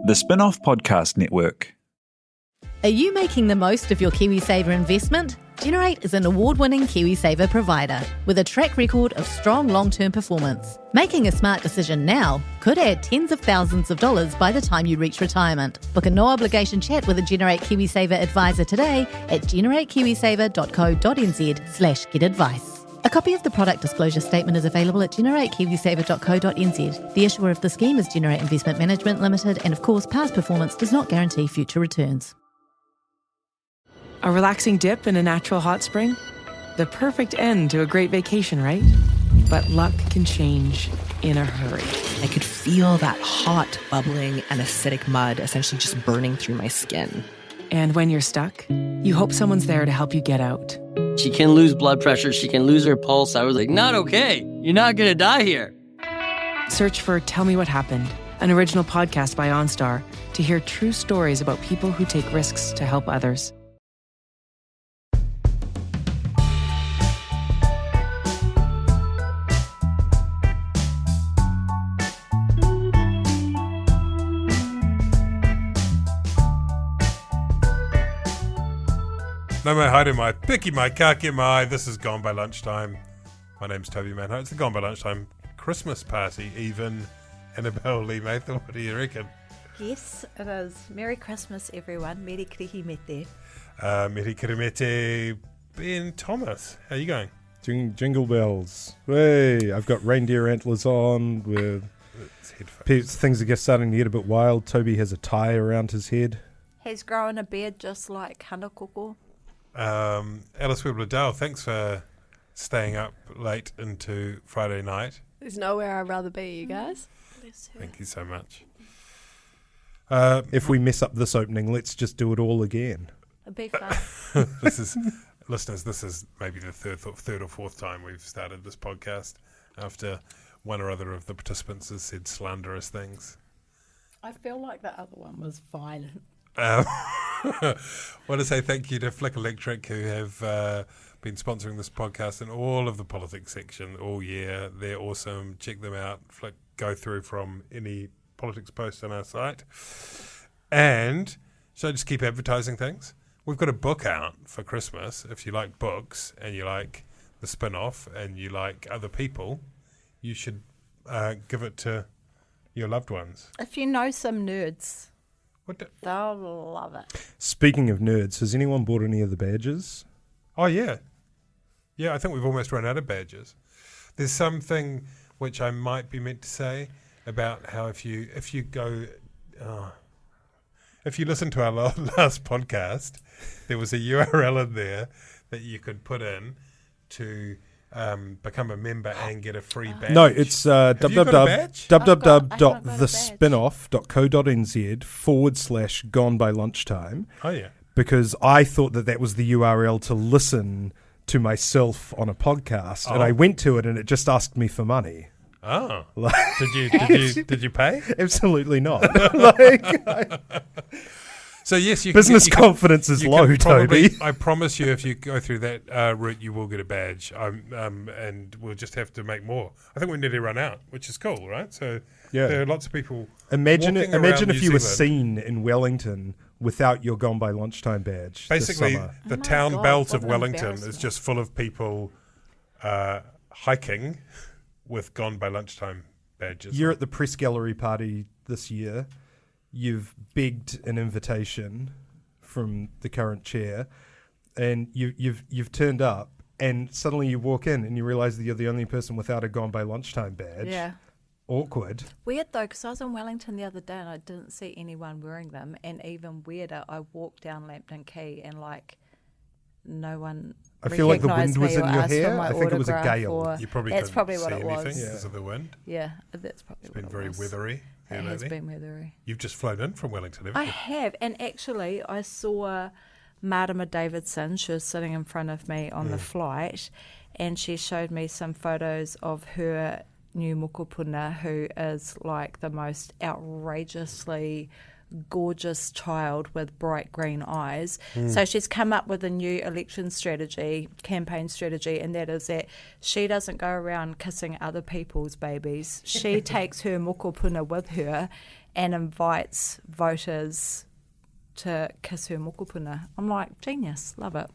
The Spin-off Podcast Network. Are you making the most of your KiwiSaver investment? Generate is an award-winning KiwiSaver provider with a track record of strong long-term performance. Making a smart decision now could add tens of thousands of dollars by the time you reach retirement. Book a no-obligation chat with a Generate KiwiSaver advisor today at generatekiwisaver.co.nz/get-advice. A copy of the product disclosure statement is available at generatekiwisaver.co.nz. The issuer of the scheme is Generate Investment Management Limited, and of course, past performance does not guarantee future returns. A relaxing dip in a natural hot spring? The perfect end to a great vacation, right? But luck can change in a hurry. I could feel that hot, bubbling, and acidic mud essentially just burning through my skin. And when you're stuck, you hope someone's there to help you get out. She can lose blood pressure. She can lose her pulse. I was like, not okay. You're not going to die here. Search for Tell Me What Happened, an original podcast by OnStar, to hear true stories about people who take risks to help others. No mai haere mai, piki mai, kake mai. This is Gone by Lunchtime. My name's Toby Manhart. It's the Gone by Lunchtime Christmas party, even. Annabelle Lee Mather, what do you reckon? Yes, it is. Merry Christmas, everyone. Merry Krihimete. Merry Krihimete, Ben Thomas. How you going? Jingle bells. Hey, I've got reindeer antlers on with things are starting to get a bit wild. Toby has a tie around his head. He's growing a beard just like Hanakoko. Alice Webb-Liddell, thanks for staying up late into Friday night. There's nowhere I'd rather be, you guys. Thank you so much. If we mess up this opening, let's just do it all again. It'd be fun. Listeners, this is maybe the third or fourth time we've started this podcast after one or other of the participants has said slanderous things. I feel like the other one was violent. Want to say thank you to Flick Electric, who have been sponsoring this podcast in all of the politics section all year. They're awesome. Check them out. Flick, go through from any politics post on our site. And so just keep advertising things. We've got a book out for Christmas. If you like books and you like the spin-off and you like other people, you should give it to your loved ones. If you know some nerds, they'll love it. Speaking of nerds, has anyone bought any of the badges? Oh, yeah. Yeah, I think we've almost run out of badges. There's something which I might be meant to say about how if you listen to our last podcast, there was a URL in there that you could put in to become a member and get a free badge. No, it's www.thespinoff.co.nz/Gone by Lunchtime. Oh, yeah. Because I thought that was the URL to listen to myself on a podcast, and I went to it and it just asked me for money. Oh, did you pay? Absolutely not. So yes, business confidence is low, Toby. I promise you, if you go through that route, you will get a badge. And we'll just have to make more. I think we nearly run out, which is cool, right? So yeah, there are lots of people. Imagine if you were seen in Wellington without your Gone by Lunchtime badge. Basically, the town belt of Wellington is just full of people hiking with Gone by Lunchtime badges. You're at the press gallery party this year. You've begged an invitation from the current chair, and you've turned up, and suddenly you walk in and you realise that you're the only person without a Gone by Lunchtime badge. Yeah. Awkward. Weird though, because I was in Wellington the other day and I didn't see anyone wearing them, and even weirder, I walked down Lambton Quay and no one. I feel like the wind was in your hair. I think it was a gale. You probably that's probably what see it was. because of the wind. Yeah, that's probably what it was. It's been very weathery. It has been weathery. You've just flown in from Wellington, haven't you? I have, and actually I saw Martima Davidson. She was sitting in front of me on the flight, and she showed me some photos of her new mokopuna, who is like the most outrageously gorgeous child with bright green eyes. So she's come up with a new campaign strategy, and that is that she doesn't go around kissing other people's babies. She takes her mokopuna with her and invites voters to kiss her mokopuna. I'm like, genius, love it.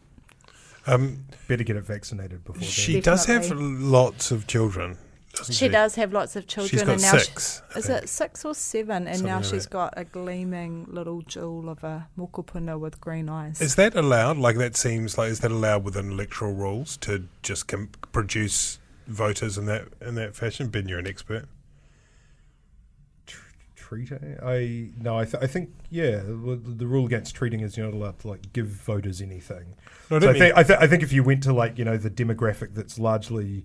Better get it vaccinated before She then. does have lots of children, doesn't she? She does have lots of children. She's got and now 6. Is it 6 or 7? And now Something she's like got a gleaming little jewel of a mokopuna with green eyes. Is that allowed? Like, that seems like, is that allowed within electoral rules to just produce voters in that fashion? Ben, you're an expert. Treating? I think the rule against treating is you're not allowed to like give voters anything. No, So I think if you went to like, you know, the demographic that's largely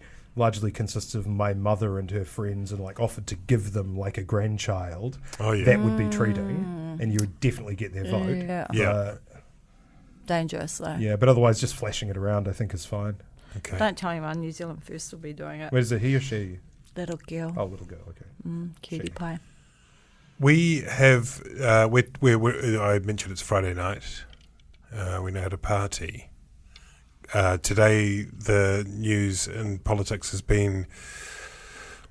consists of my mother and her friends and like offered to give them like a grandchild, that would be treating, and you would definitely get their vote. Yeah. Dangerous though. Yeah, but otherwise just flashing it around I think is fine. Okay. Don't tell anyone. New Zealand First will be doing it. Where's it, he or she? Little girl. Oh, little girl, okay. Cutie pie. We have, I mentioned it's Friday night. We now had a party. Today, the news in politics has been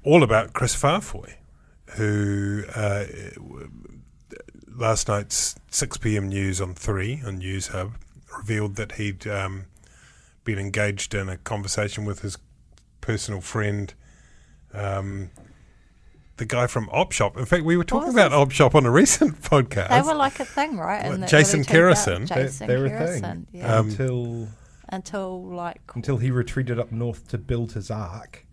all about Chris Farfoy, who last night's 6 p.m. news on 3 on News Hub revealed that he'd been engaged in a conversation with his personal friend, the guy from Op Shop. In fact, we were talking about Op Shop on a recent podcast. They were like a thing, right? And Jason Kerrison. Jason They were a Kerrison, thing. yeah. Until he retreated up north to build his ark.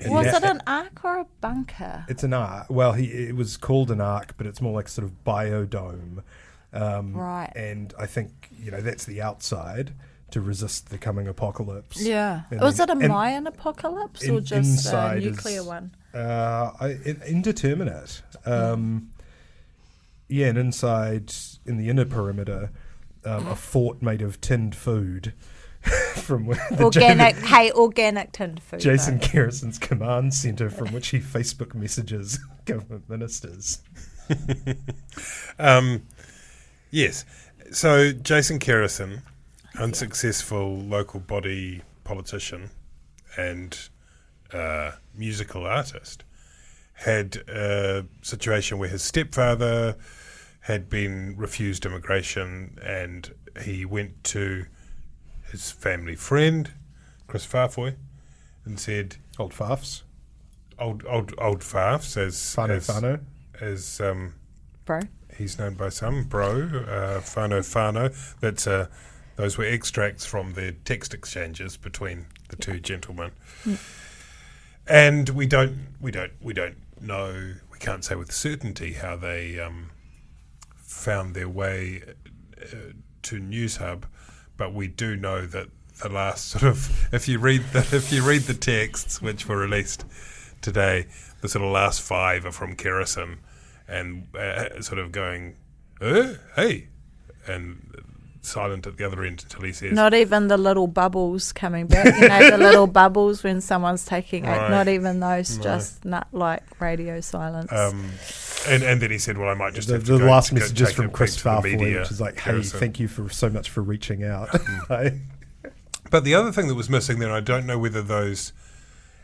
Was it an ark or a bunker? It's an ark. Well, it was called an ark, but it's more like sort of biodome. Right. And I think, you know, that's the outside to resist the coming apocalypse. Yeah. And Was then- it a Mayan apocalypse or just a inside nuclear is, one? Indeterminate. And inside, in the inner perimeter, a fort made of tinned food from where organic tinned food. Jason Kerrison's command centre from which he Facebook messages government ministers. Yes. So Jason Kerrison, unsuccessful local body politician and musical artist, had a situation where his stepfather had been refused immigration, and he went to his family friend, Chris Farfoy, and said, Old Farfs. Old Farfs, as Whānau. as Bro. he's known by some, bro, Whānau. That's those were extracts from the text exchanges between the two gentlemen. And we don't know, we can't say with certainty how they found their way to News Hub, but we do know that the last sort of, if you read the texts which were released today, the sort of last 5 are from Kerrison, and sort of going, hey, and silent at the other end until he says, Not even the little bubbles coming back. You know, the little bubbles when someone's taking it. Right. Not even those, just not like radio silence. and then he said, well, I might just have to The go last to go message is take from a Chris peek to the Farfoy, media, which is like, hey, Kerrison. thank you for so much for reaching out. But the other thing that was missing there, I don't know whether those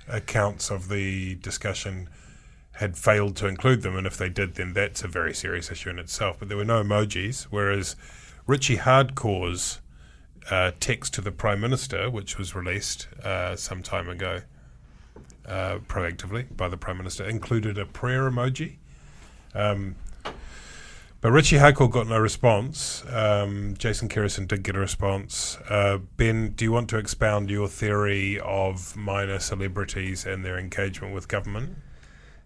accounts of the discussion had failed to include them, and if they did, then that's a very serious issue in itself. But there were no emojis, whereas Richie Hardcore's text to the Prime Minister, which was released some time ago proactively by the Prime Minister, included a prayer emoji. But Richie Hardcore got no response. Jason Kerrison did get a response. Ben, do you want to expound your theory of minor celebrities and their engagement with government?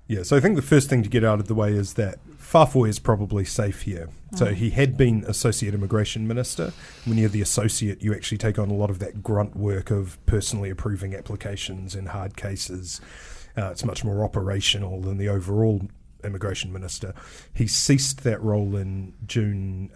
Yeah, so I think the first thing to get out of the way is that Farfoy is probably safe here. So he had been Associate Immigration Minister. When you're the Associate, you actually take on a lot of that grunt work of personally approving applications in hard cases. It's much more operational than the overall Immigration Minister. He ceased that role in June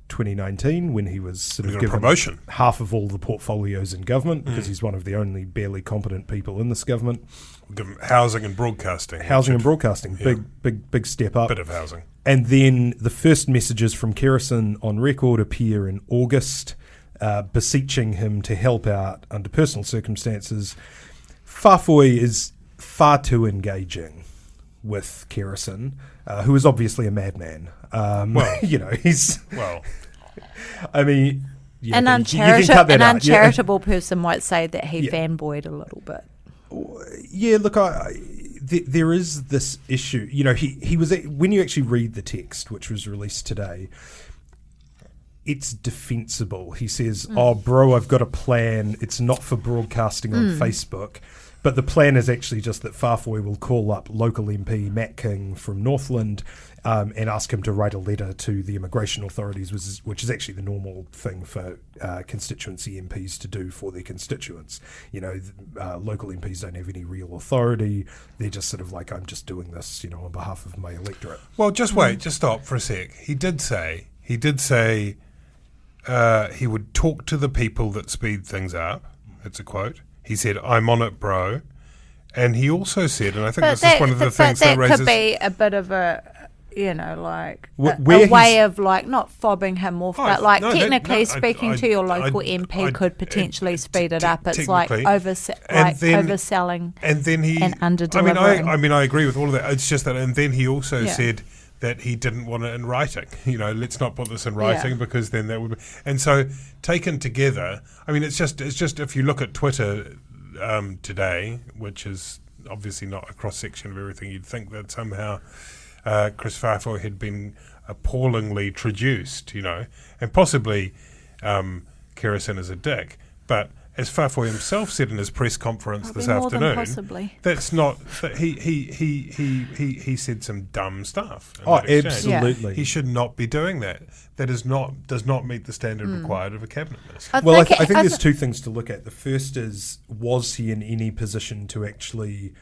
2019 when he was sort of Given a given promotion. half of all the portfolios in government because he's one of the only barely competent people in this government. Given housing and broadcasting. Housing and broadcasting, Yeah. big step up. Bit of housing. And then the first messages from Kerrison on record appear in August, beseeching him to help out under personal circumstances. Farfoy is far too engaging with Kerrison, who is obviously a madman. He's... Well... I mean... Yeah, an uncharitable person might say that he fanboyed a little bit. Yeah, look, there is this issue. He was when you actually read the text, which was released today, it's defensible. He says, "Oh, bro, I've got a plan. It's not for broadcasting on Facebook." But the plan is actually just that Whāwhoi will call up local MP Matt King from Northland and ask him to write a letter to the immigration authorities, which is actually the normal thing for constituency MPs to do for their constituents. Local MPs don't have any real authority. They're just sort of like, I'm just doing this, on behalf of my electorate. Well, just wait, just stop for a sec. He did say he would talk to the people that speed things up. It's a quote. He said, "I'm on it, bro." And he also said, and I think this is one of the things that raises... could be a bit of a, a way of, not fobbing him off, but, technically speaking to your local MP could potentially speed it up. It's like overselling and under-delivering. I mean, I agree with all of that. It's just that, and then he also said that he didn't want it in writing. Let's not put this in writing because then that would be... And so taken together, I mean, it's just if you look at Twitter today, which is obviously not a cross-section of everything, you'd think that somehow Chris Whāwhoi had been appallingly traduced, and possibly Kerrison is a dick, but as Whāwhoi himself said in his press conference this afternoon, that's not that he said some dumb stuff. Absolutely. He should not be doing that. That does not meet the standard required of a cabinet minister. I think there's two things to look at. The first is, was he in any position to actually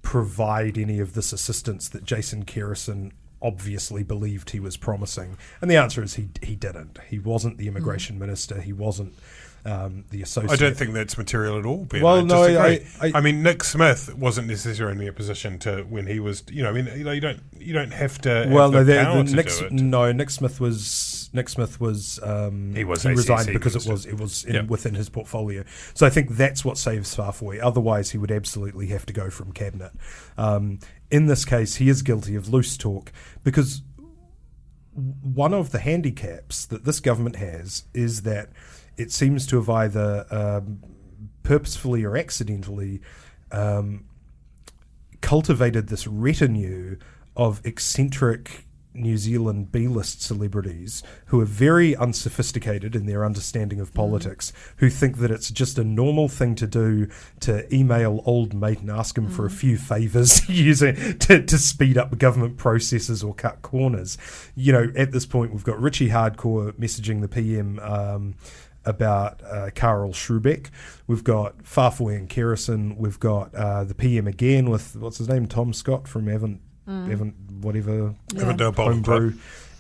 provide any of this assistance that Jason Kerrison obviously believed he was promising? And the answer is he didn't. He wasn't the immigration minister. He wasn't the associate. I don't think that's material at all, Ben. Well, no, I mean, Nick Smith wasn't necessarily in a position to when he was. You don't have to. Well, have the power to do it. No, Nick Smith was. He resigned because it was within his portfolio. So I think that's what saves Whāwhoi. Otherwise, he would absolutely have to go from cabinet. In this case, he is guilty of loose talk because one of the handicaps that this government has is that it seems to have either purposefully or accidentally cultivated this retinue of eccentric New Zealand B-list celebrities who are very unsophisticated in their understanding of politics, who think that it's just a normal thing to do to email old mate and ask him for a few favours to speed up government processes or cut corners. At this point, we've got Richie Hardcore messaging the PM about Karel Schrubeck. We've got Whāwhoi and Kerrison. We've got the PM again with, what's his name, Tom Scott from Avondale Homebrew.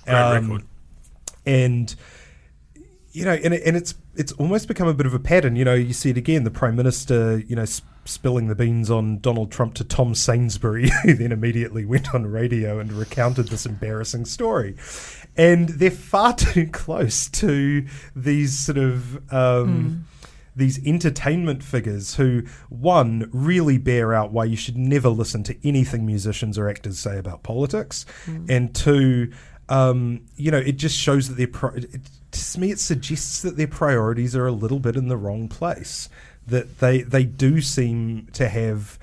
Record. And it's almost become a bit of a pattern. You see it again, the Prime Minister, spilling the beans on Donald Trump to Tom Sainsbury, who then immediately went on radio and recounted this embarrassing story. And they're far too close to these sort of these entertainment figures who, one, really bear out why you should never listen to anything musicians or actors say about politics, and two, it just shows that to me it suggests that their priorities are a little bit in the wrong place, that they do seem to have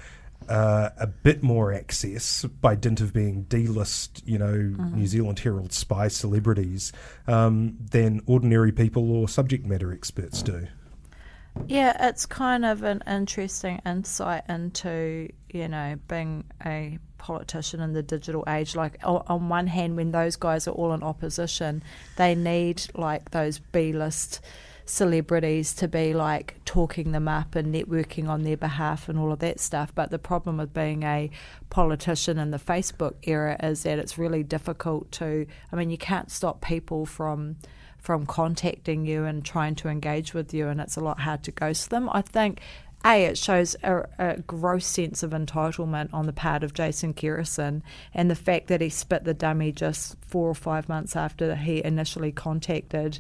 a bit more access by dint of being D-list, New Zealand Herald spy celebrities than ordinary people or subject matter experts do. Yeah, it's kind of an interesting insight into, being a politician in the digital age. Like, on one hand, when those guys are all in opposition, they need, those B-list celebrities to be, talking them up and networking on their behalf and all of that stuff. But the problem with being a politician in the Facebook era is that it's really difficult to... you can't stop people from contacting you and trying to engage with you, and it's a lot hard to ghost them. I think, it shows a gross sense of entitlement on the part of Jason Kerrison, and the fact that he spit the dummy just 4 or 5 months after he initially contacted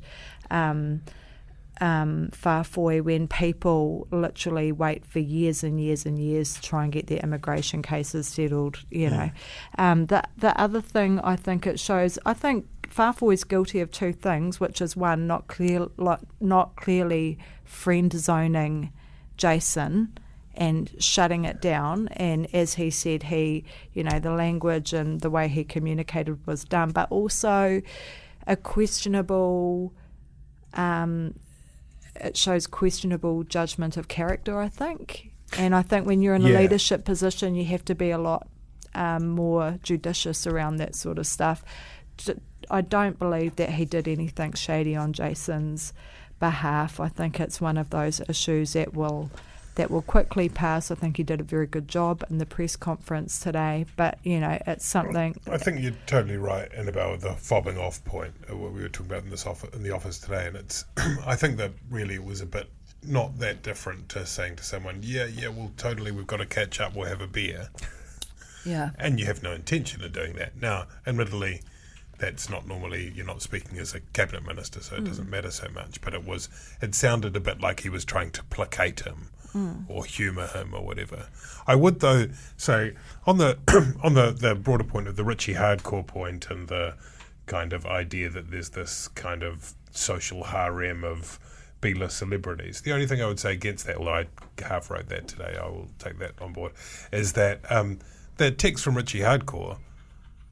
Whāwhoi when people literally wait for years and years and years to try and get their immigration cases settled, you know. The other thing I think it shows, I think Whāwhoi is guilty of two things, which is one, not clearly friend zoning Jason and shutting it down, and as he said, the language and the way he communicated was dumb, but also a questionable, it shows questionable judgment of character, I think. And I think when you're in a leadership position, you have to be a lot more judicious around that sort of stuff. I don't believe that he did anything shady on Jason's behalf. I think it's one of those issues that will quickly pass. I think he did a very good job in the press conference today, but, it's something... I think you're totally right, Annabelle, with the fobbing off point, what we were talking about in the office today, and it's... I think that really it was a bit not that different to saying to someone, well, totally, we've got to catch up, we'll have a beer. Yeah. And you have no intention of doing that. Now, admittedly, that's not normally, you're not speaking as a cabinet minister, so it doesn't matter so much, but it sounded a bit like he was trying to placate him or humour him or whatever. I would, though, say, on the the broader point of the Richie Hardcore point and the kind of idea that there's this kind of social harem of B-list celebrities, the only thing I would say against that, although I half wrote that today, I will take that on board, is that the text from Richie Hardcore,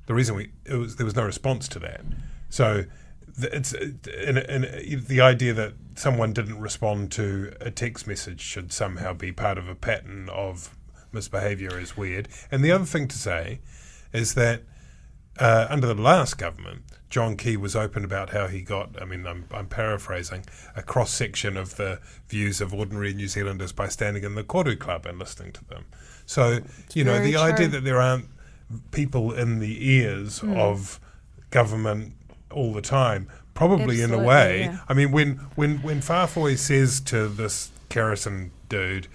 the reason there was no response to that. So the idea that someone didn't respond to a text message should somehow be part of a pattern of misbehaviour is weird. And the other thing to say is that under the last government, John Key was open about how he got, I'm paraphrasing, a cross-section of the views of ordinary New Zealanders by standing in the Koru Club and listening to them. So, the idea that there aren't people in the ears of government all the time, probably in a way. Yeah. I mean, when Whāwhoi says to this Kerrison dude,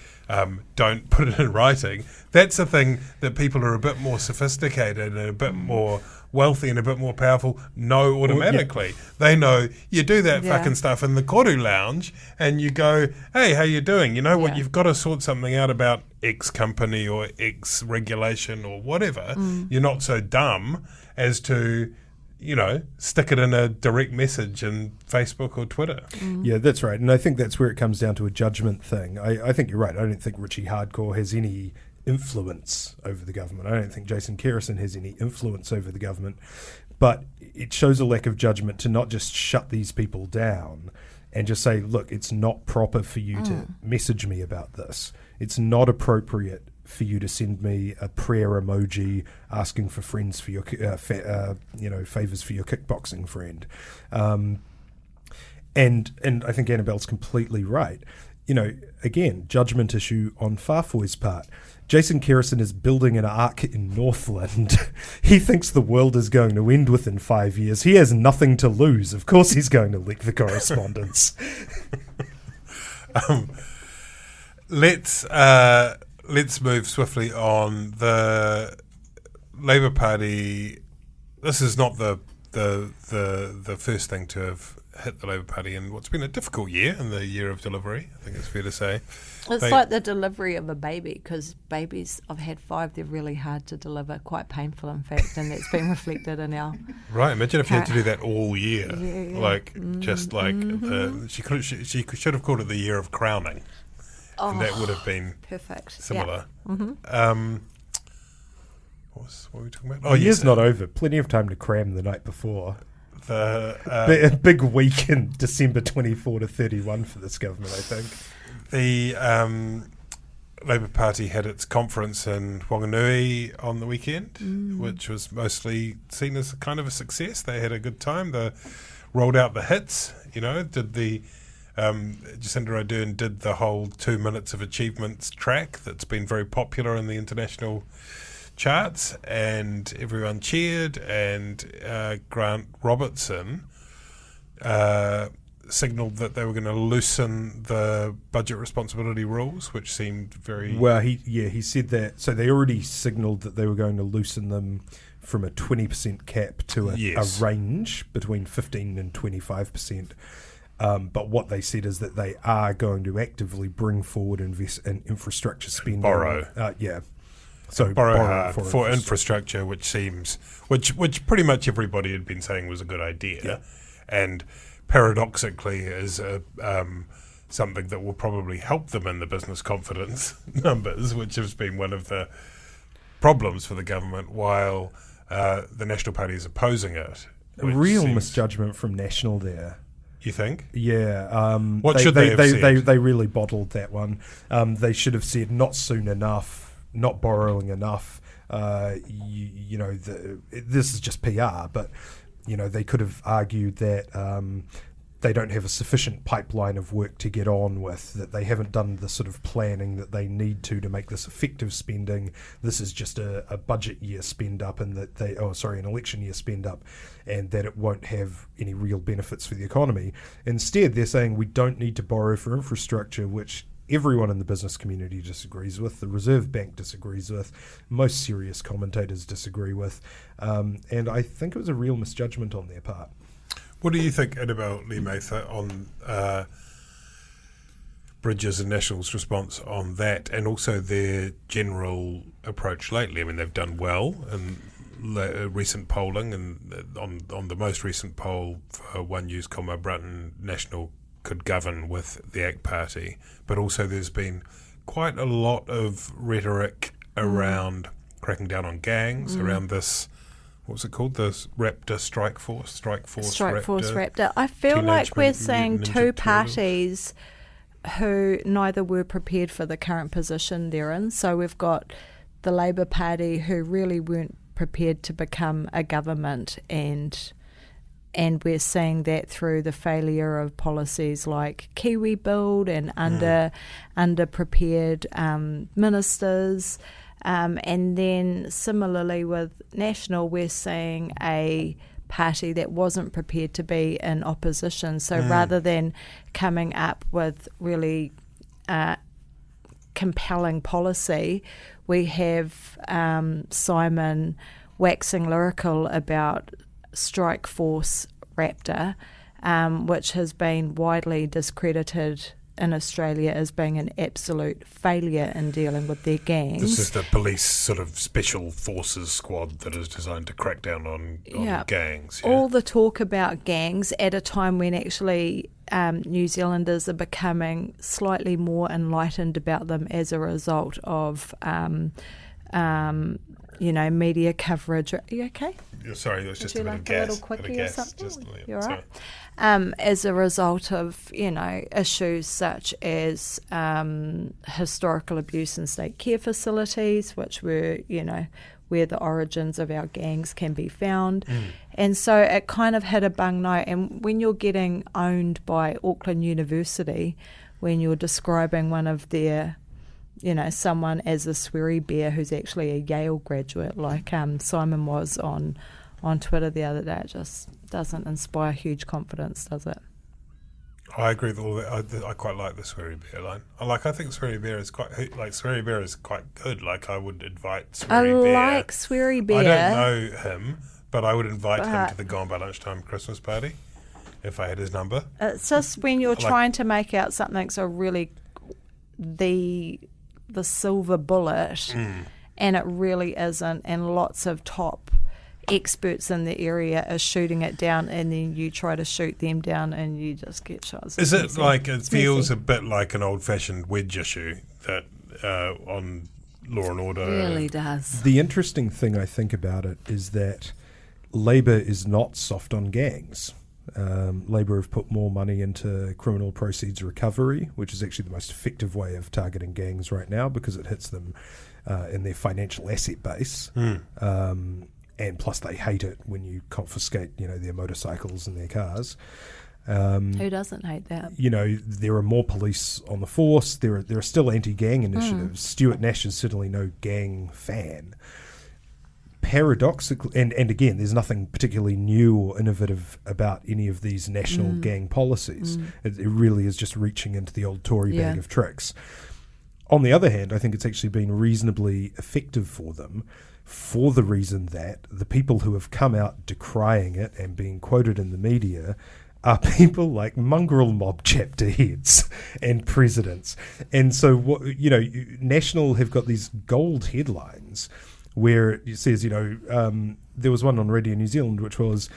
don't put it in writing, that's a thing that people are a bit more sophisticated and a bit more wealthy and a bit more powerful know automatically. They know you do that fucking stuff in the Koru lounge and you go, hey, how you doing? You know what, you've got to sort something out about X company or X regulation or whatever. You're not so dumb as to stick it in a direct message in Facebook or Twitter. Yeah, that's right. And I think that's where it comes down to a judgment thing. I think you're right. I don't think Richie Hardcore has any influence over the government. I don't think Jason Kerrison has any influence over the government. But it shows a lack of judgment to not just shut these people down and just say, look, it's not proper for you to message me about this. It's not appropriate for you to send me a prayer emoji asking for friends for your, favors for your kickboxing friend. And I think Annabelle's completely right. Again, judgment issue on Whāwhoi's part. Jason Kerrison is building an ark in Northland. He thinks the world is going to end within 5 years. He has nothing to lose. Of course he's going to leak the correspondence. Let's move swiftly on. The Labour Party. This is not the first thing to have hit the Labour Party in what's been a difficult year, in the year of delivery, I think it's fair to say. It's like the delivery of a baby, because babies, I've had 5, they're really hard to deliver, quite painful in fact, and that's been reflected in our... Right, imagine if you had to do that all year. She should have called it the year of crowning. And that would have been perfect. Similar. Yeah. What were we talking about? The year's not over. Plenty of time to cram the night before. A big week in December 24 to 31 for this government, I think. The Labour Party had its conference in Whanganui on the weekend, which was mostly seen as kind of a success. They had a good time. They rolled out the hits, did the... Jacinda Ardern did the whole 2 minutes of achievements track that's been very popular in the international charts, and everyone cheered, and Grant Robertson signalled that they were going to loosen the budget responsibility rules, which seemed very... Well, he said that. So they already signalled that they were going to loosen them from a 20% cap to a range between 15 and 25%. But what they said is that they are going to actively bring forward invest in infrastructure spending. Borrow. So borrow hard for infrastructure, which pretty much everybody had been saying was a good idea, and paradoxically is something that will probably help them in the business confidence numbers, which has been one of the problems for the government, while the National Party is opposing it. A real misjudgment from National there. You think? Yeah. What should they have said? They really bottled that one. They should have said not soon enough, not borrowing enough. This is just PR, but they could have argued that they don't have a sufficient pipeline of work to get on with, that they haven't done the sort of planning that they need to make this effective spending. This is just a budget year spend up, and that an election year spend up, and that it won't have any real benefits for the economy. Instead, they're saying we don't need to borrow for infrastructure, which everyone in the business community disagrees with, the Reserve Bank disagrees with, most serious commentators disagree with, and I think it was a real misjudgment on their part. What do you think, Annabelle Lee Mather, on Bridges and National's response on that, and also their general approach lately? I mean, they've done well in recent polling, and on the most recent poll for One News, Brunton, National could govern with the ACT Party, but also there's been quite a lot of rhetoric around cracking down on gangs, around this. What's it called? The Raptor Strike Force Raptor. I feel like we're seeing two parties who neither were prepared for the current position they're in. So we've got the Labour Party, who really weren't prepared to become a government, and we're seeing that through the failure of policies like Kiwi Build and underprepared ministers. And then similarly with National, we're seeing a party that wasn't prepared to be in opposition. So rather than coming up with really compelling policy, we have Simon waxing lyrical about Strike Force Raptor, which has been widely discredited in Australia as being an absolute failure in dealing with their gangs. This is the police sort of special forces squad that is designed to crack down on gangs. Yeah. All the talk about gangs at a time when actually New Zealanders are becoming slightly more enlightened about them as a result of media coverage. Are you okay? Sorry, it was just a bit of gas. A little quickie or something? You're sorry. right. As a result of, issues such as historical abuse in state care facilities, which were, where the origins of our gangs can be found. And so it kind of hit a bung note. And when you're getting owned by Auckland University, when you're describing one of their someone as a sweary bear who's actually a Yale graduate, like Simon was on Twitter the other day, it just doesn't inspire huge confidence, does it? I agree with all that. I quite like the sweary bear line. I think sweary bear is quite good. Like, I would invite sweary bear. I like sweary bear. I don't know him, but I would invite him to the Gone by Lunchtime Christmas party if I had his number. It's just when you're trying to make out something so really the silver bullet, and it really isn't, and lots of top experts in the area are shooting it down, and then you try to shoot them down and you just get shots. Is it like, it feels a bit like an old-fashioned wedge issue that on Law and Order? It really does. The interesting thing I think about it is that Labour is not soft on gangs. Labour have put more money into criminal proceeds recovery, which is actually the most effective way of targeting gangs right now, because it hits them in their financial asset base. And plus they hate it when you confiscate, their motorcycles and their cars. Who doesn't hate that? There are more police on the force. There are still anti-gang initiatives. Stuart Nash is certainly no gang fan. Paradoxically, and again, there's nothing particularly new or innovative about any of these national gang policies. It really is just reaching into the old Tory bag of tricks. On the other hand, I think it's actually been reasonably effective for them, for the reason that the people who have come out decrying it and being quoted in the media are people like mongrel mob chapter heads and presidents. And so, National have got these gold headlines where it says, there was one on Radio New Zealand which was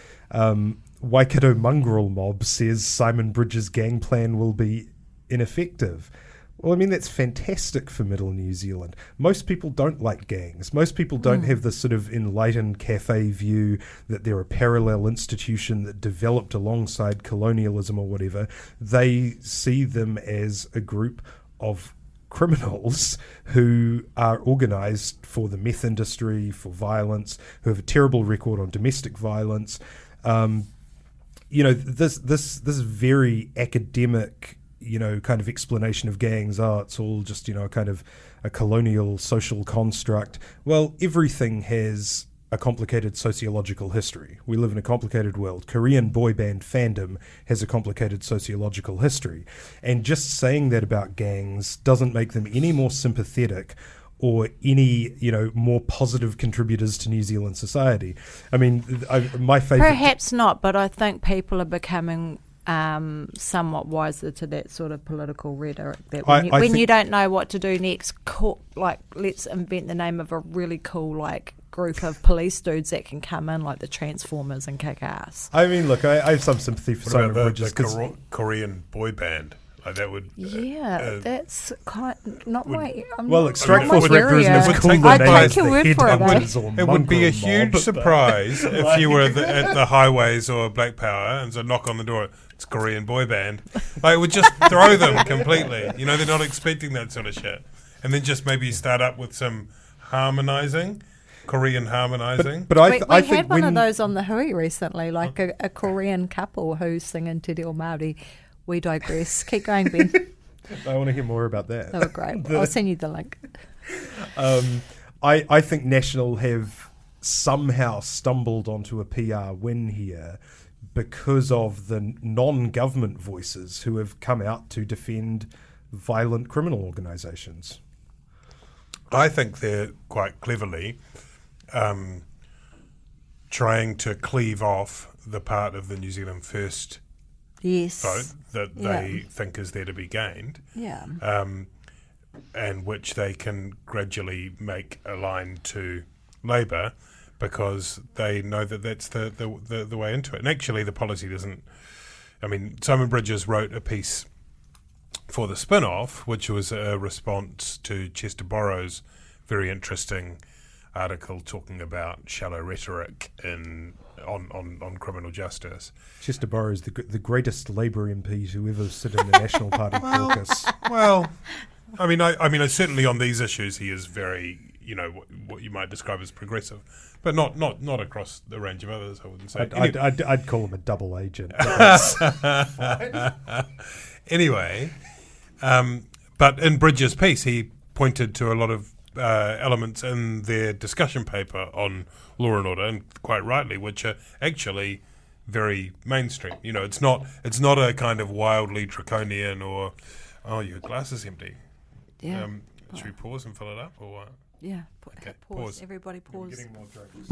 Waikato mongrel mob says Simon Bridges' gang plan will be ineffective. Well, I mean, that's fantastic for Middle New Zealand. Most people don't like gangs. Most people don't have this sort of enlightened cafe view that they're a parallel institution that developed alongside colonialism or whatever. They see them as a group of criminals who are organised for the meth industry, for violence, who have a terrible record on domestic violence. This very academic kind of explanation of gangs, it's all just, kind of a colonial social construct. Well, everything has a complicated sociological history. We live in a complicated world. Korean boy band fandom has a complicated sociological history. And just saying that about gangs doesn't make them any more sympathetic or any, more positive contributors to New Zealand society. I mean, my favourite... Perhaps not, but I think people are becoming somewhat wiser to that sort of political rhetoric. That when you don't know what to do next, let's invent the name of a really cool group of police dudes that can come in like the Transformers and kick ass. I mean, look, I have some sympathy for Simon Bridges. The Korean boy band. That would... that's not my... Strike Force Raptor isn't as cool I take your word for it. It would be a huge surprise if you were at the highways or Black Power and so knock on the door, it's Korean boy band. It would just throw them completely. They're not expecting that sort of shit. And then just maybe start up with some Korean harmonising. But I think had one of those on the Hui recently, a Korean couple who's singing Te Reo Māori. We digress. Keep going, Ben. I want to hear more about that. They were great. I'll send you the link. I think National have somehow stumbled onto a PR win here because of the non-government voices who have come out to defend violent criminal organisations. I think they're quite cleverly trying to cleave off the part of the New Zealand First vote that they think is there to be gained, and which they can gradually make aligned to Labour because they know that that's the way into it. And actually the policy doesn't... I mean, Simon Bridges wrote a piece for the spin-off, which was a response to Chester Borrow's very interesting article talking about shallow rhetoric on criminal justice. Chester Borrow's the greatest Labour MP to ever sit in the National Party caucus. Well, I mean, certainly on these issues he is very, what you might describe as progressive, but not across the range of others. I wouldn't say. I'd call him a double agent. Anyway, but in Bridges' piece, he pointed to a lot of elements in their discussion paper on Law and Order, and quite rightly, which are actually very mainstream. It's not a kind of wildly draconian or your glass is empty. Yeah. Should we pause and fill it up or what? Yeah. Okay, pause. Everybody pause. Getting more drinks.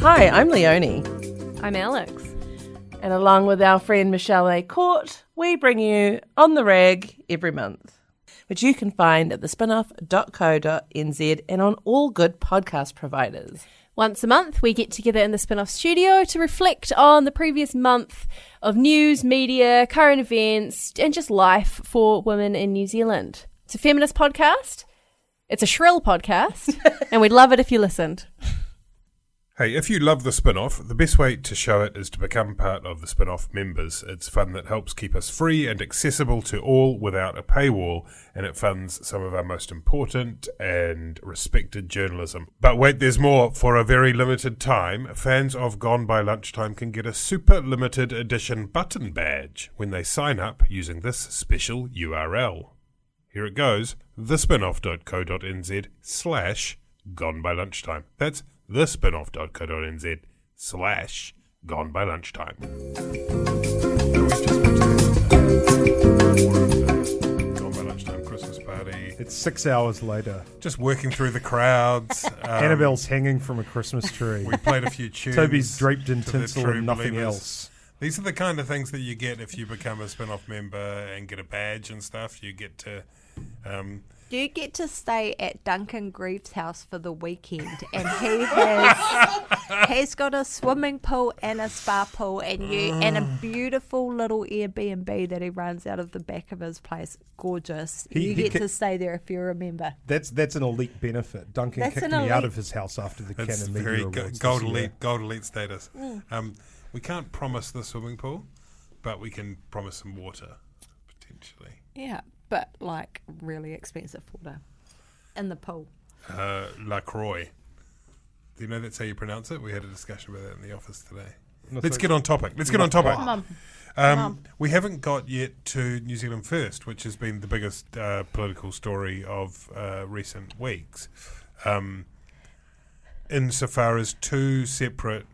Hi, I'm Leonie. I'm Alex. And along with our friend Michelle A. Court, we bring you On the Rag every month, which you can find at thespinoff.co.nz and on all good podcast providers. Once a month, we get together in the Spinoff studio to reflect on the previous month of news, media, current events, and just life for women in New Zealand. It's a feminist podcast. It's a shrill podcast, and we'd love it if you listened. Hey, if you love the Spinoff, the best way to show it is to become part of the Spinoff members. It's fun that helps keep us free and accessible to all without a paywall, and it funds some of our most important and respected journalism. But wait, there's more. For a very limited time, fans of Gone by Lunchtime can get a super limited edition button badge when they sign up using this special URL. Here it goes, thespinoff.co.nz/Gone by Lunchtime. That's thespinoff.co.nz/Gone by Lunchtime. Gone by Lunchtime Christmas party. It's 6 hours later. Just working through the crowds. Annabelle's hanging from a Christmas tree. We played a few tunes. Toby's draped in to the tinsel true and nothing believers. else. These are the kind of things that you get if you become a spin-off member and get a badge and stuff. You get to... You get to stay at Duncan Greaves' house for the weekend, and he's got a swimming pool and a spa pool, and a beautiful little Airbnb that he runs out of the back of his place. Gorgeous. You get to stay there if you're a member. That's an elite benefit. Duncan kicked me out of his house after the Canon Media Awards. Gold elite status. We can't promise the swimming pool, but we can promise some water, potentially. Yeah. But, like, really expensive water in the pool. La Croix. Do you know that's how you pronounce it? We had a discussion about that in the office today. Let's get on topic. Come on. We haven't got yet to New Zealand First, which has been the biggest political story of recent weeks. Insofar as two separate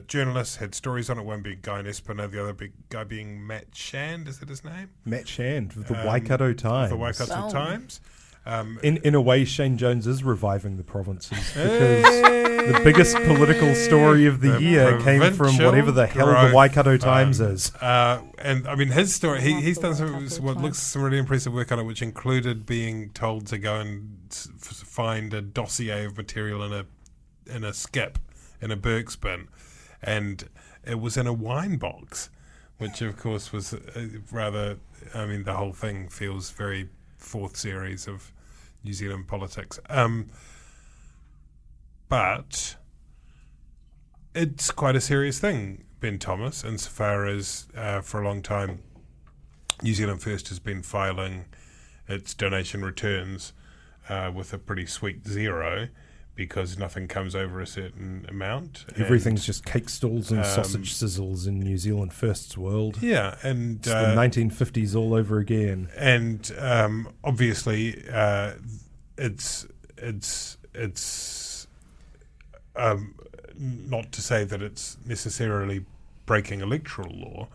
journalists had stories on it, one being Guy Espino, the other big guy being Matt Shand, is that his name? Matt Shand of the Waikato Times. The Waikato Times. In a way, Shane Jones is reviving the provinces because the biggest political story of the year came from whatever the hell the Waikato Times is. And I mean, his story, he's done some really impressive work on it, which included being told to go and find a dossier of material in a skip, in a Burke's bin, and it was in a wine box, which of course was rather, I mean, the whole thing feels very fourth series of New Zealand politics. But it's quite a serious thing, Ben Thomas, insofar as for a long time New Zealand First has been filing its donation returns with a pretty sweet zero, because nothing comes over a certain amount. Everything's just cake stalls and sausage sizzles in New Zealand First's world. Yeah, and it's the 1950s all over again. And obviously, it's not to say that it's necessarily breaking electoral law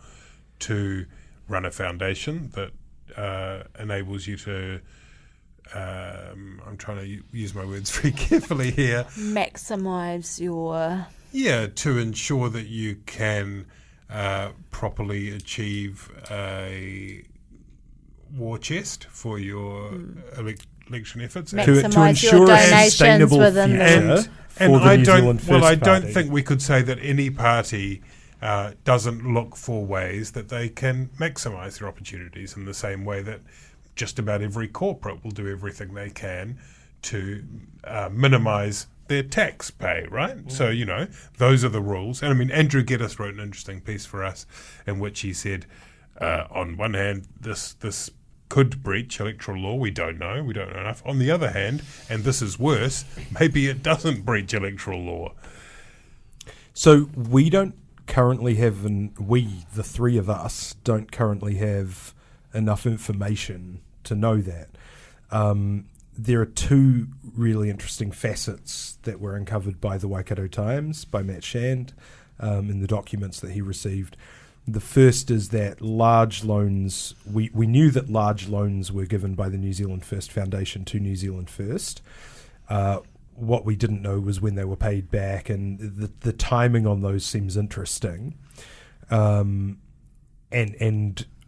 to run a foundation that enables you to. I'm trying to use my words very carefully here. Maximise your... Yeah, to ensure that you can properly achieve a war chest for your election efforts. To ensure a sustainable future for the New Zealand First I Party. don't think we could say that any party doesn't look for ways that they can maximise their opportunities in the same way that just about every corporate will do everything they can to minimise their tax pay, right? So, you know, those are the rules. And I mean, Andrew Geddes wrote an interesting piece for us in which he said, on one hand, this could breach electoral law. We don't know enough. On the other hand, and this is worse, maybe it doesn't breach electoral law. So we don't currently have, the three of us, don't currently have enough information to know that. There are two really interesting facets that were uncovered by the Waikato Times, by Matt Shand, in the documents that he received. The first is that large loans, we knew that large loans were given by the New Zealand First Foundation to New Zealand First. What we didn't know was when they were paid back, and the timing on those seems interesting. And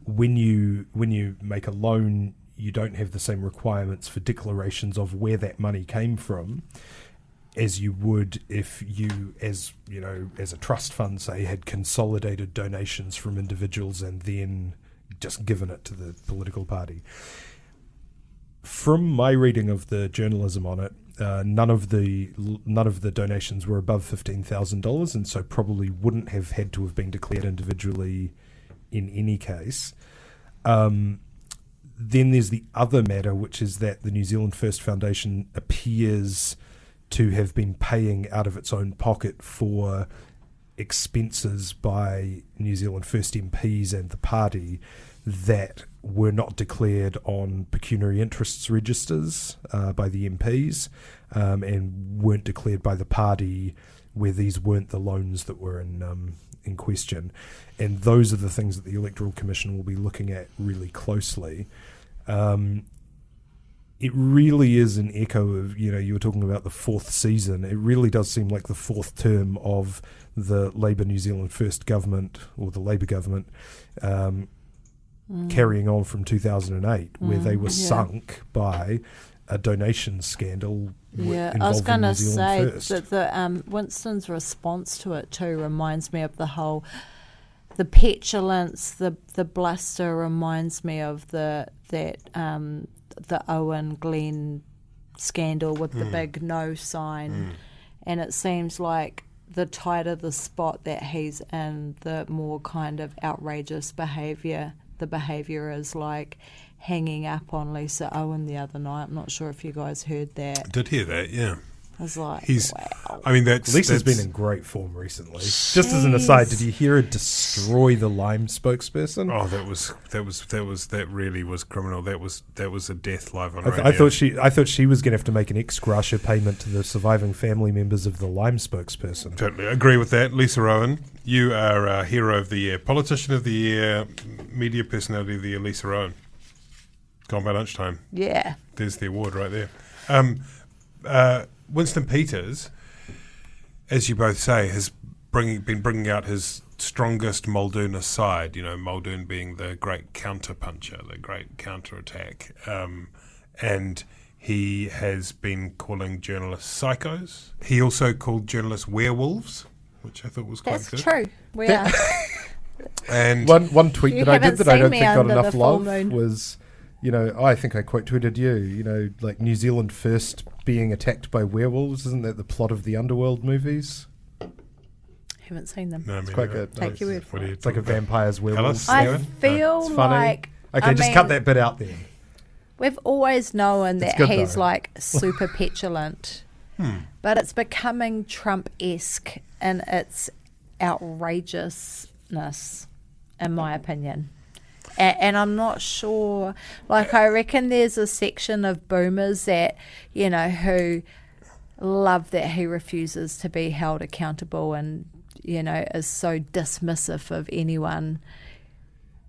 when you make a loan, you don't have the same requirements for declarations of where that money came from as you would if you, as a trust fund, say, had consolidated donations from individuals and then just given it to the political party. From my reading of the journalism on it, none of the donations were above $15,000, and so probably wouldn't have had to have been declared individually in any case. Then there's the other matter, which is that the New Zealand First Foundation appears to have been paying out of its own pocket for expenses by New Zealand First MPs and the party that were not declared on pecuniary interests registers by the MPs and weren't declared by the party, where these weren't the loans that were in question. And those are the things that the Electoral Commission will be looking at really closely. it really is an echo of, you were talking about the fourth season. It really does seem like the fourth term of the Labour New Zealand First government, or the Labour government, carrying on from 2008, where they were sunk by a donation scandal Yeah, I was involving going New to Zealand say First. that Winston's response to it too reminds me of the petulance, the bluster reminds me of the Owen Glenn scandal with the big no sign, and it seems like the tighter the spot that he's in, the more kind of outrageous behaviour the behaviour is, like hanging up on Lisa Owen the other night. I'm not sure if you guys heard that. Did hear that, yeah. I was like, wow. I mean, Lisa's been in great form recently. Just as an aside, did you hear her destroy the Lime spokesperson? Oh, that really was criminal. That was a death live on radio. I thought she was going to have to make an ex gratia payment to the surviving family members of the Lime spokesperson. Totally agree with that, Lisa Owen. You are a hero of the year, politician of the year, media personality of the year, Lisa Owen. Gone by lunchtime. Yeah. There's the award right there. Winston Peters, as you both say, has been bringing out his strongest Muldoonist side. Muldoon being the great counter-puncher, the great counter-attack. And he has been calling journalists psychos. He also called journalists werewolves, which I thought was quite good. That's true. We are. And one tweet You that I did haven't that I don't seen me think got under enough the full love moon. was, I think I quote tweeted you, like New Zealand First being attacked by werewolves. Isn't that the plot of the Underworld movies? Haven't seen them. No, It's quite good. Take your word for it. It's like a vampires werewolves. I feel It's funny. like Okay, just cut that bit out there. We've always known that good, he's though. like super petulant, but it's becoming Trump-esque in its outrageousness, in my opinion. And I'm not sure, like I reckon there's a section of boomers that, who love that he refuses to be held accountable and, is so dismissive of anyone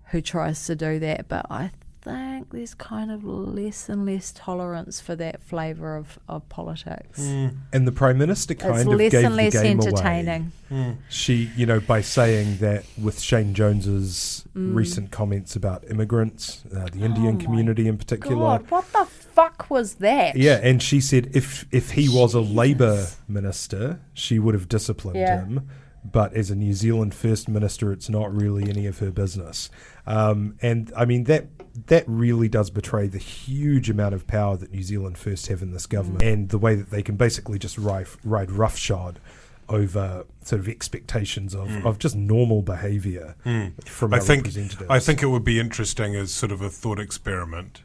who tries to do that. But I think there's kind of less and less tolerance for that flavour of politics. And the Prime Minister kind It's of less gave and less the game entertaining. away. She, by saying that with Shane Jones's recent comments about immigrants, the Indian community in particular. God, what the fuck was that? Yeah, and she said if he was a Labour minister, she would have disciplined him. But as a New Zealand First Minister, it's not really any of her business. And I mean, that really does betray the huge amount of power that New Zealand First have in this government, and the way that they can basically just ride roughshod over sort of expectations of just normal behaviour from our representatives. I think it would be interesting as sort of a thought experiment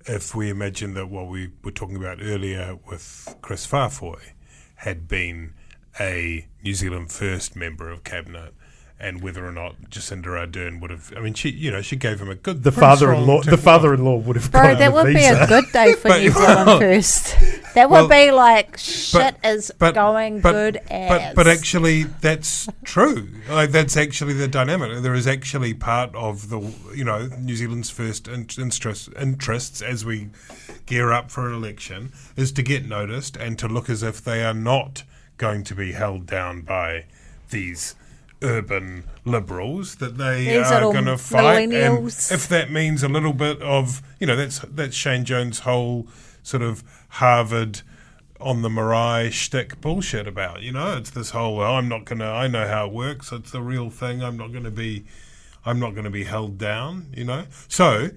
if we imagine that what we were talking about earlier with Chris Farfoy had been a New Zealand First member of cabinet, and whether or not Jacinda Ardern would have. I mean, she gave him a good. The father-in-law would have. Bro, that would be a good day for New Zealand First. That would be like shit is going good as. But actually, that's true. Like, that's actually the dynamic. There is actually part of the New Zealand's first interests as we gear up for an election is to get noticed and to look as if they are not going to be held down by these urban liberals, that they are going to fight. And if that means a little bit of, that's Shane Jones' whole sort of Harvard on the Mariah shtick bullshit about, it's this whole, I know how it works, it's the real thing, I'm not going to be held down, So,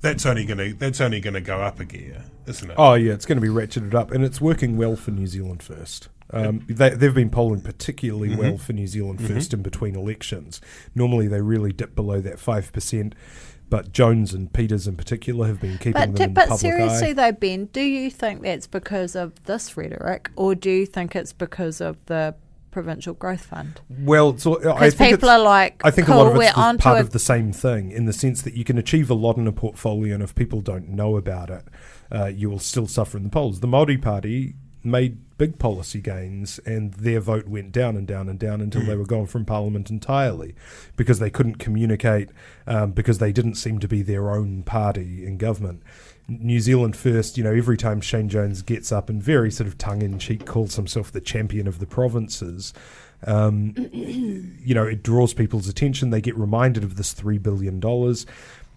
that's only going to go up a gear, isn't it? Oh yeah, it's going to be ratcheted up, and it's working well for New Zealand First. They've been polling particularly well for New Zealand First in between elections. Normally they really dip below that 5%, but Jones and Peters in particular have been keeping them in the public eye. But seriously though, Ben, do you think that's because of this rhetoric, or do you think it's because of the Provincial Growth Fund? Well, because people are like, I think cool, a lot of it's we're part of the same thing, in the sense that you can achieve a lot in a portfolio, and if people don't know about it, you will still suffer in the polls. The Māori Party made big policy gains, and their vote went down and down and down until they were gone from Parliament entirely because they couldn't communicate, because they didn't seem to be their own party in government. New Zealand First, every time Shane Jones gets up and very sort of tongue-in-cheek calls himself the champion of the provinces, it draws people's attention. They get reminded of this $3 billion.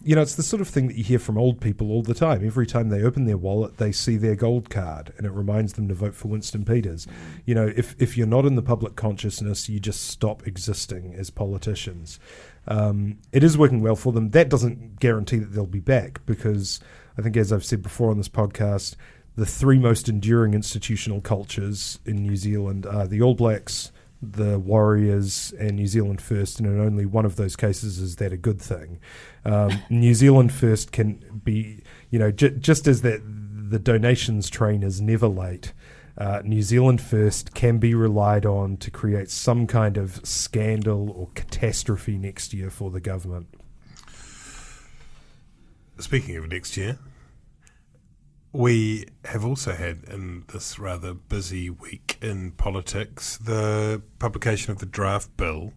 It's the sort of thing that you hear from old people all the time. Every time they open their wallet, they see their gold card, and it reminds them to vote for Winston Peters. If you're not in the public consciousness, you just stop existing as politicians. It is working well for them. That doesn't guarantee that they'll be back, because I think, as I've said before on this podcast, the three most enduring institutional cultures in New Zealand are the All Blacks, the Warriors, and New Zealand First, and in only one of those cases is that a good thing. New Zealand First can be, just as that the donations train is never late, New Zealand First can be relied on to create some kind of scandal or catastrophe next year for the government. Speaking of next year, we have also had, in this rather busy week in politics, the publication of the draft bill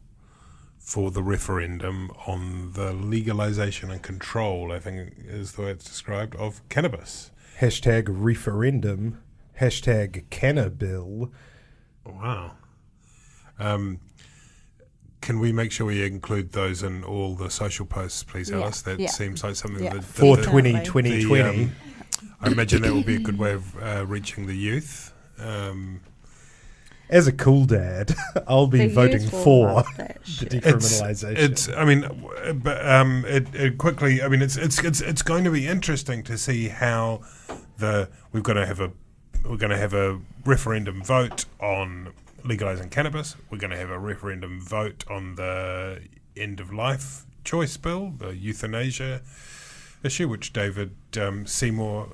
for the referendum on the legalisation and control, I think is the way it's described, of cannabis. #referendum, #cannabill. Wow. Can we make sure we include those in all the social posts, please, Alice? That seems like something that... For 2020. I imagine that will be a good way of reaching the youth. As a cool dad, I'll be voting for the decriminalisation. It's going to be interesting to see how we're going to have a referendum vote on legalising cannabis. We're going to have a referendum vote on the end of life choice bill, the euthanasia issue, which David Seymour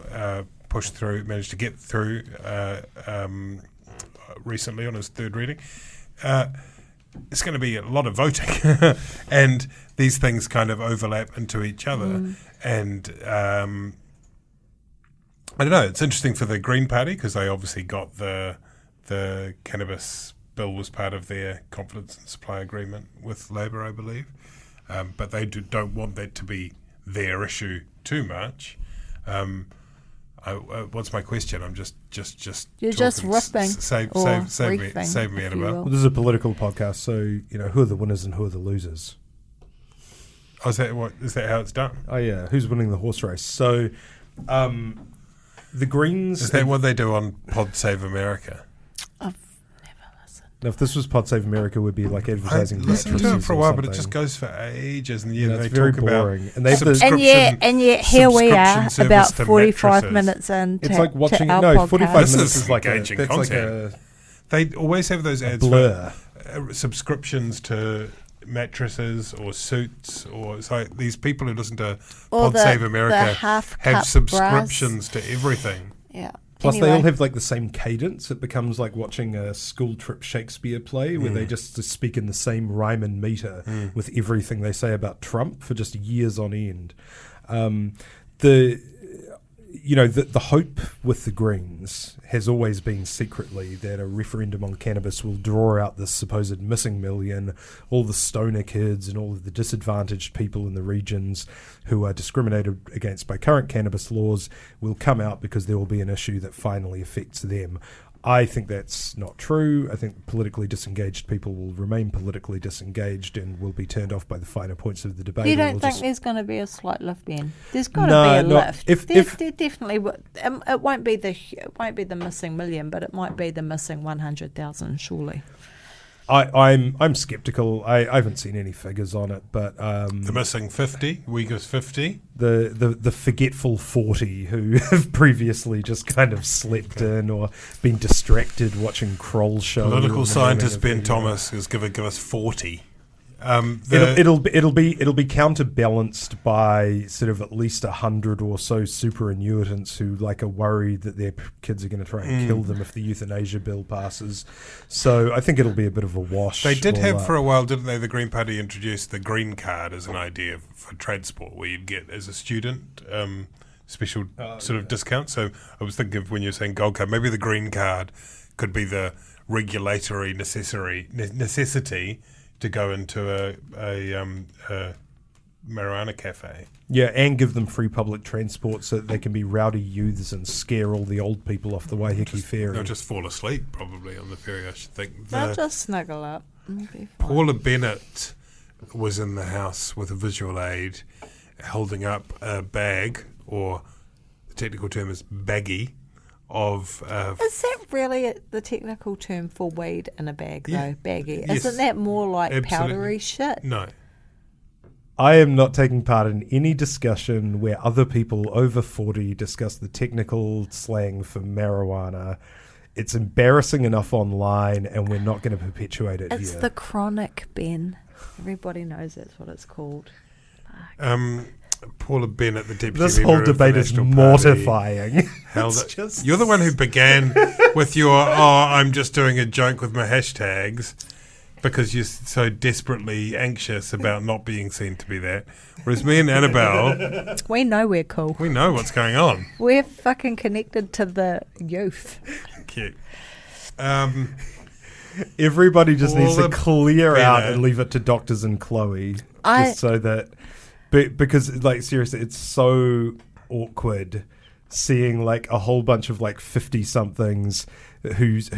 managed to get through recently on his third reading. It's going to be a lot of voting, and these things kind of overlap into each other. And I don't know, it's interesting for the Green Party because they obviously got the cannabis bill was part of their confidence and supply agreement with Labor, I believe, but they don't want that to be their issue too much. What's my question? I'm just you're talking, just ripping. Save me, Annabelle. Well, this is a political podcast, so who are the winners and who are the losers? Oh, is that how it's done? Oh yeah, who's winning the horse race? So, the Greens. Is that what they do on Pod Save America? Now, if this was Pod Save America, would be like advertising. I listened to it for a while, but it just goes for ages, and they very talk boring. about and they and yet here we are, about 45 minutes in. It's like watching. No, 45 minutes is like engaging content. They always have those ads blur. For subscriptions to mattresses or suits, or it's like these people who listen to Pod Save America have subscriptions to everything. Yeah. Plus, they all have like the same cadence. It becomes like watching a school trip Shakespeare play where they just speak in the same rhyme and meter with everything they say about Trump for just years on end. The hope with the Greens has always been secretly that a referendum on cannabis will draw out this supposed missing million, all the stoner kids and all of the disadvantaged people in the regions who are discriminated against by current cannabis laws will come out because there will be an issue that finally affects them. I think that's not true. I think politically disengaged people will remain politically disengaged and will be turned off by the finer points of the debate. You don't think there's going to be a slight lift, Ben? There's got to be a lift. There definitely, it won't be the missing million, but it might be the missing 100,000, surely. I'm skeptical. I haven't seen any figures on it, but the missing 50, Uyghurs 50, the forgetful 40 who have previously just kind of slept in or been distracted watching Kroll show. Political scientist Ben Thomas is going to give us 40. It'll be counterbalanced by sort of at least 100 or so super annuitants who are worried that their kids are going to try and kill them if the euthanasia bill passes. So I think it'll be a bit of a wash. They did have for a while, didn't they? The Green Party introduced the green card as an idea for transport, where you'd get as a student special sort of discount. So I was thinking of when you were saying gold card, maybe the green card could be the regulatory necessity to go into a marijuana cafe. Yeah, and give them free public transport so that they can be rowdy youths and scare all the old people off the Waiheke ferry. They'll just fall asleep probably on the ferry, I should think. They'll just snuggle up. It'll be fine. Paula Bennett was in the house with a visual aid holding up a bag, or the technical term is baggie, of... Is that really the technical term for weed in a bag, Yeah. though? Baggie. Yes. Isn't that more like Absolutely. powdery shit? No. I am not taking part in any discussion where other people over 40 discuss the technical slang for marijuana. It's embarrassing enough online, and we're not going to perpetuate it It's here. the chronic, Ben. Everybody knows that's what it's called. Paula Bennett, the deputy This leader whole of the debate is National Party, mortifying. held It's it. just- You're the one who began with your, I'm just doing a joke with my hashtags, because you're so desperately anxious about not being seen to be that. Whereas me and Annabelle, We know we're cool. we know what's going on. We're fucking connected to the youth. Cute. Everybody just needs to Paula clear out Bennett. and leave it to doctors and Chloe. I- Just so that... Because, like, seriously, it's so awkward seeing, like, a whole bunch of, like, 50-somethings whose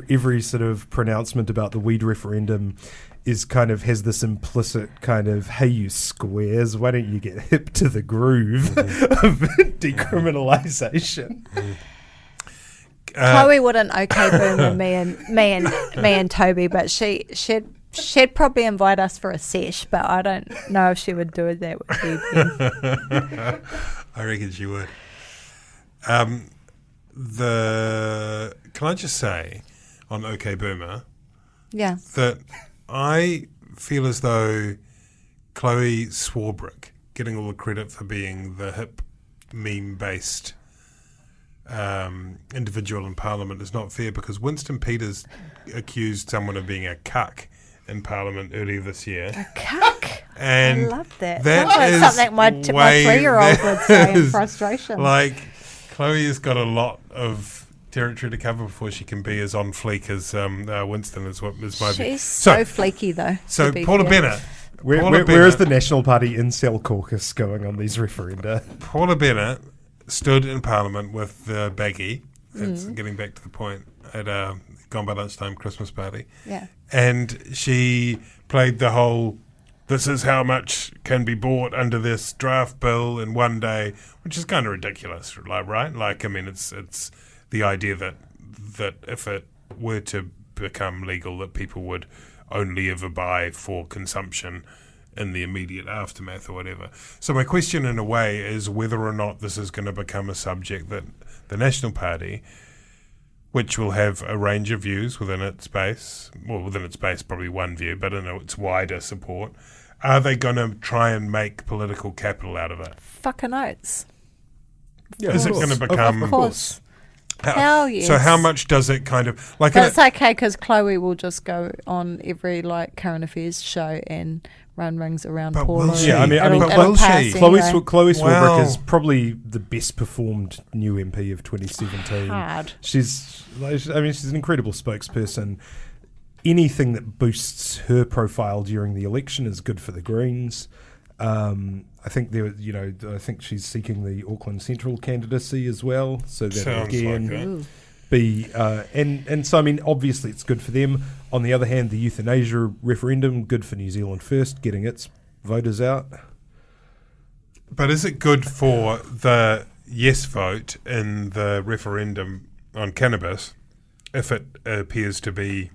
every sort of pronouncement about the weed referendum is kind of has this implicit kind of, hey, you squares, why don't you get hip to the groove of decriminalisation? Chloe wouldn't okay boom me and Toby, but she'd probably invite us for a sesh, but I don't know if she would do that with you, Ben. I reckon she would. Can I just say on OK Boomer Yeah. that I feel as though Chloe Swarbrick getting all the credit for being the hip meme-based individual in Parliament is not fair, because Winston Peters accused someone of being a cuck in Parliament earlier this year. Cuck. And I love that. that Sounds like is something my way- 3-year-old would say in is frustration. Like, Chloe has got a lot of territory to cover before she can be as on fleek as Winston is my view. She's so fleeky, though. So to be Paula fair. Bennett. Where is the National Party Incel caucus going on these referenda? Paula Bennett stood in Parliament with the baggie. That's getting back to the point at Gone by Lunchtime Christmas party. Yeah. And she played the whole, this is how much can be bought under this draft bill in one day, which is kind of ridiculous, like, right? Like, I mean, it's the idea that if it were to become legal, that people would only ever buy for consumption in the immediate aftermath or whatever. So my question in a way is whether or not this is going to become a subject that the National Party, which will have a range of views within its base, well, within its base probably one view, but in its wider support, are they going to try and make political capital out of it? Fucking oats. Is it going to become... Of course. Hell yes. So how much does it kind of... like? But it's okay because Chloe will just go on every current affairs show and run rings around But Paula. will she? Yeah, I mean, But it'll will pass she? Chloe anyway. Swarbrick Wow. is probably the best performed new MP of 2017. Hard. She's an incredible spokesperson. Anything that boosts her profile during the election is good for the Greens. I think I think she's seeking the Auckland Central candidacy as well. So that Sounds again like it. Ooh. be and so I mean obviously it's good for them. On the other hand, the euthanasia referendum, good for New Zealand First, getting its voters out. But is it good for the yes vote in the referendum on cannabis if it appears to be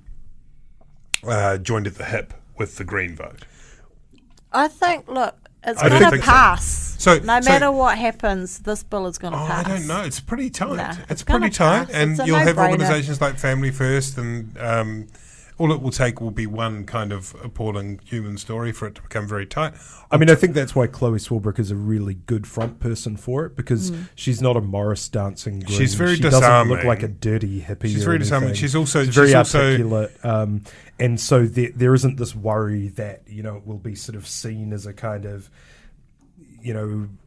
joined at the hip with the green vote? I think, look, it's I don't going to think so. pass. So- no so- matter what happens, this bill is going to Oh, pass. I don't know. It's pretty tight. Nah, it's it's pretty gonna tight, pass. and It's a you'll have no-brainer. organisations like Family First, and all it will take will be one kind of appalling human story for it to become very tight. I mean, I think that's why Chloe Swarbrick is a really good front person for it, because she's not a Morris dancing green. She's very she doesn't disarming. look like a dirty hippie. She's or very disarming. anything. She's also very also articulate, and so there isn't this worry that it will be sort of seen as a kind of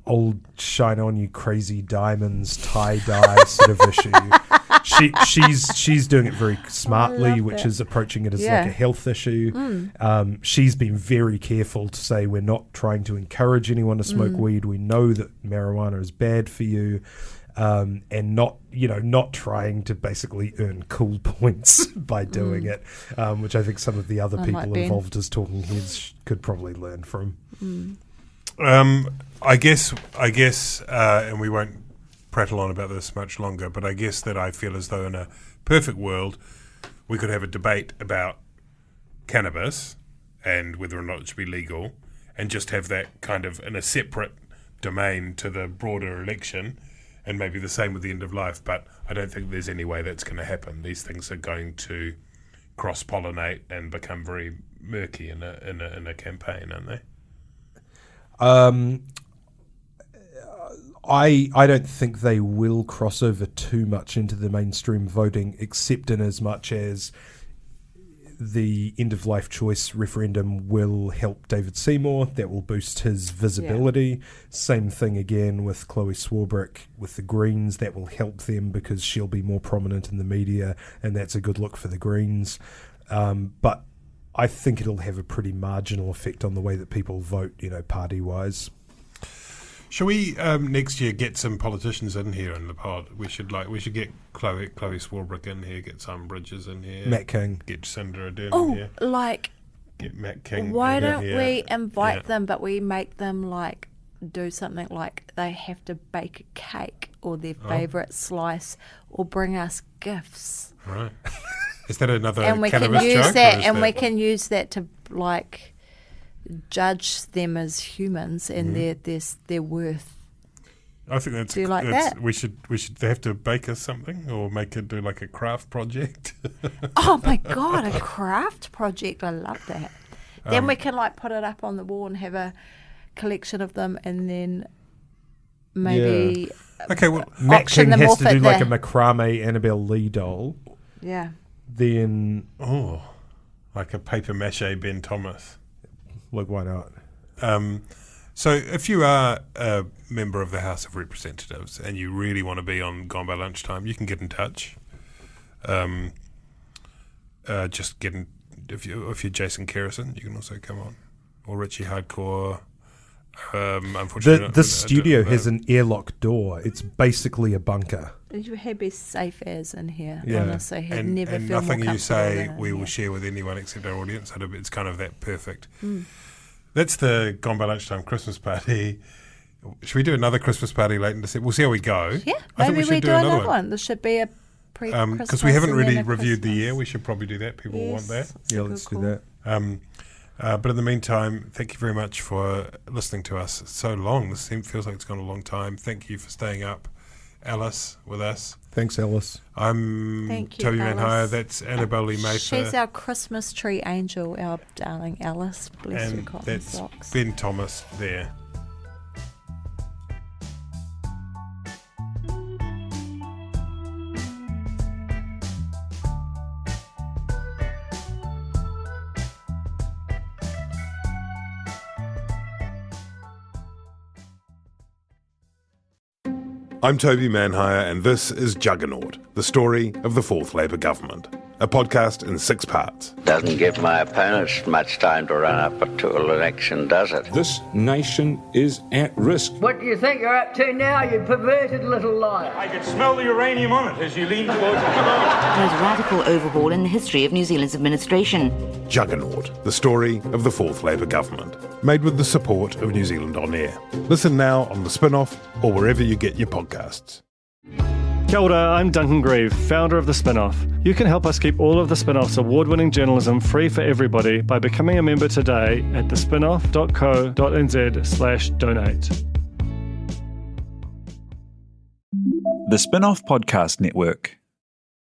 old shine on you crazy diamonds tie-dye sort of issue. She's doing it very smartly, which is approaching it as like a health issue. She's been very careful to say we're not trying to encourage anyone to smoke weed. We know that marijuana is bad for you, and not trying to basically earn cool points by doing it, which I think some of the other people involved as talking heads could probably learn from. I guess, and we won't prattle on about this much longer, but I guess that I feel as though in a perfect world we could have a debate about cannabis and whether or not it should be legal, and just have that kind of in a separate domain to the broader election, and maybe the same with the end of life. But I don't think there's any way that's going to happen. These things are going to cross-pollinate and become very murky in a campaign, aren't they? I don't think they will cross over too much into the mainstream voting, except in as much as the end-of-life choice referendum will help David Seymour. That will boost his visibility. Yeah. Same thing again with Chloe Swarbrick with the Greens. That will help them because she'll be more prominent in the media, and that's a good look for the Greens. But I think it'll have a pretty marginal effect on the way that people vote, party-wise. Shall we next year get some politicians in here in the pod? We should get Chloe Swarbrick in here, get Simon Bridges in here, Matt King, get Cinder Ardern in here. Get Matt King. Why don't we invite them, but we make them do something like they have to bake a cake or their favourite slice, or bring us gifts. Right. Is that another and we cannabis can use joke? That, and we can use that to judge them as humans and their worth. I think that's. Do you like that? We should. They have to bake us something, or do a craft project. Oh my god, a craft project! I love that. Then we can put it up on the wall and have a collection of them, and then maybe Matt King has to do a macrame Annabelle Lee doll. Yeah. Then like a paper mache Ben Thomas. Look, why not? So if you are a member of the House of Representatives and you really want to be on Gone by Lunchtime, you can get in touch. Just get in. If you're Jason Kerrison, you can also come on, or Richie Hardcore. Unfortunately, the studio has an airlock door. It's basically a bunker. He'd be safe as in here. Yeah. Honestly, he'd never feel more nothing you say we will here. share with anyone except our audience. It's kind of that perfect. That's the Gone by Lunchtime Christmas party. Should we do another Christmas party late in December? We'll see how we go. Yeah, I think maybe we should do another one. This should be a pre-Christmas. Because we haven't really reviewed the year. We should probably do that. People want that. Yeah, let's do that. But in the meantime, thank you very much for listening to us. It's so long. This feels like it's gone a long time. Thank you for staying up, Alice, with us. Thanks, Alice. I'm Toby Manhire. That's Annabelle Lee Mather. She's our Christmas tree angel, our darling Alice. Bless her cotton that's socks. Ben Thomas there. I'm Toby Manhire, and this is Juggernaut, the story of the Fourth Labour Government, a podcast in 6 parts. Doesn't give my opponents much time to run up to an election, does it? This nation is at risk. What do you think you're up to now, you perverted little liar? I could smell the uranium on it as you lean towards the most radical overhaul in the history of New Zealand's administration. Juggernaut, the story of the Fourth Labour Government, made with the support of New Zealand On Air. Listen now on The Spin-Off or wherever you get your podcasts. Kia ora, I'm Duncan Grieve, founder of The Spin-Off. You can help us keep all of The Spin-Off's award-winning journalism free for everybody by becoming a member today at thespinoff.co.nz/donate. The Spin-Off Podcast Network.